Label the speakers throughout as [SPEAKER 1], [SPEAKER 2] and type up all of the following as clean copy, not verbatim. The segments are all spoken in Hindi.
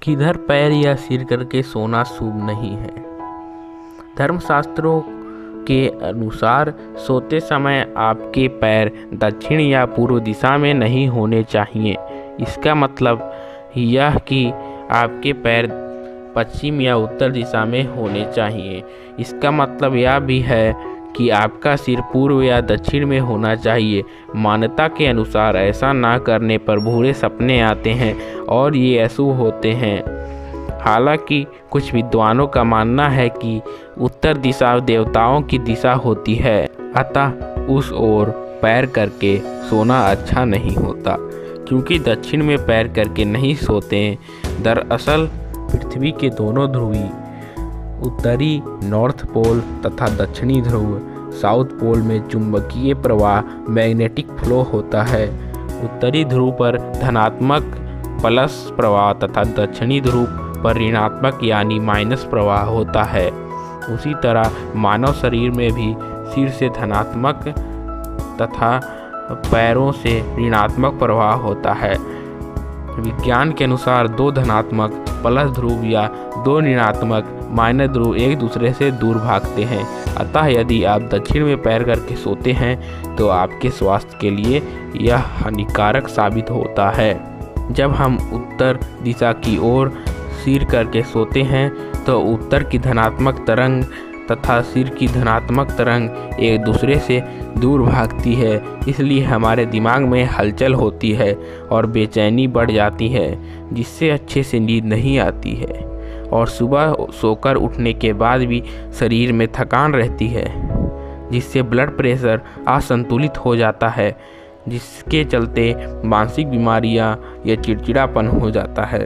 [SPEAKER 1] किधर पैर या सिर करके सोना शुभ नहीं है। धर्मशास्त्रों के अनुसार सोते समय आपके पैर दक्षिण या पूर्व दिशा में नहीं होने चाहिए। इसका मतलब यह कि आपके पैर पश्चिम या उत्तर दिशा में होने चाहिए। इसका मतलब यह भी है कि आपका सिर पूर्व या दक्षिण में होना चाहिए। मान्यता के अनुसार ऐसा ना करने पर बुरे सपने आते हैं और ये अशुभ होते हैं। हालांकि कुछ विद्वानों का मानना है कि उत्तर दिशा देवताओं की दिशा होती है, अतः उस ओर पैर करके सोना अच्छा नहीं होता। क्योंकि दक्षिण में पैर करके नहीं सोते। दरअसल पृथ्वी के दोनों ध्रुवी उत्तरी नॉर्थ पोल तथा दक्षिणी ध्रुव साउथ पोल में चुंबकीय प्रवाह मैग्नेटिक फ्लो होता है। उत्तरी ध्रुव पर धनात्मक प्लस प्रवाह तथा दक्षिणी ध्रुव पर ऋणात्मक यानी माइनस प्रवाह होता है। उसी तरह मानव शरीर में भी सिर से धनात्मक तथा पैरों से ऋणात्मक प्रवाह होता है। विज्ञान के अनुसार दो धनात्मक प्लस ध्रुव या दो ऋणात्मक माइनस ध्रुव एक दूसरे से दूर भागते हैं। अतः यदि आप दक्षिण में पैर करके सोते हैं तो आपके स्वास्थ्य के लिए यह हानिकारक साबित होता है। जब हम उत्तर दिशा की ओर सिर करके सोते हैं तो उत्तर की धनात्मक तरंग तथा सिर की धनात्मक तरंग एक दूसरे से दूर भागती है। इसलिए हमारे दिमाग में हलचल होती है और बेचैनी बढ़ जाती है, जिससे अच्छे से नींद नहीं आती है और सुबह सोकर उठने के बाद भी शरीर में थकान रहती है, जिससे ब्लड प्रेशर असंतुलित हो जाता है, जिसके चलते मानसिक बीमारियां या चिड़चिड़ापन हो जाता है।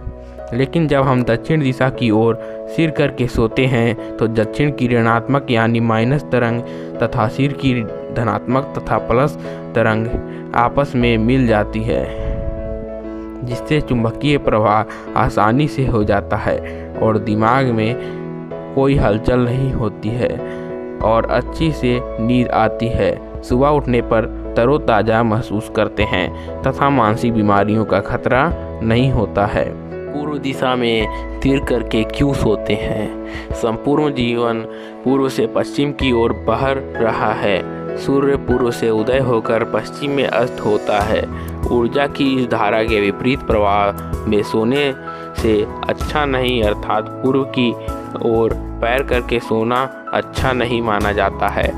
[SPEAKER 1] लेकिन जब हम दक्षिण दिशा की ओर सिर करके सोते हैं तो दक्षिण की ऋणात्मक यानी माइनस तरंग तथा सिर की धनात्मक तथा प्लस तरंग आपस में मिल जाती है, जिससे चुंबकीय प्रवाह आसानी से हो जाता है और दिमाग में कोई हलचल नहीं होती है और अच्छी से नींद आती है। सुबह उठने पर तरोताज़ा महसूस करते हैं तथा मानसिक बीमारियों का खतरा नहीं होता है। पूर्व दिशा में सिर करके क्यों सोते हैं? संपूर्ण जीवन पूर्व से पश्चिम की ओर बह रहा है। सूर्य पूर्व से उदय होकर पश्चिम में अस्त होता है। ऊर्जा की इस धारा के विपरीत प्रवाह में सोने से अच्छा नहीं, अर्थात पूर्व की ओर पैर करके सोना अच्छा नहीं माना जाता है।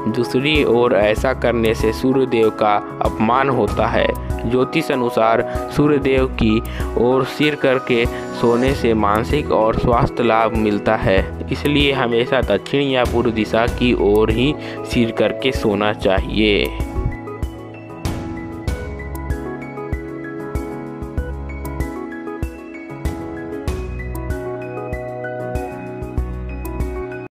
[SPEAKER 1] दूसरी ओर ऐसा करने से सूर्यदेव का अपमान होता है। ज्योतिष अनुसार सूर्यदेव की ओर सिर करके सोने से मानसिक और स्वास्थ्य लाभ मिलता है। इसलिए हमेशा दक्षिण या पूर्व दिशा की ओर ही सिर करके सोना चाहिए।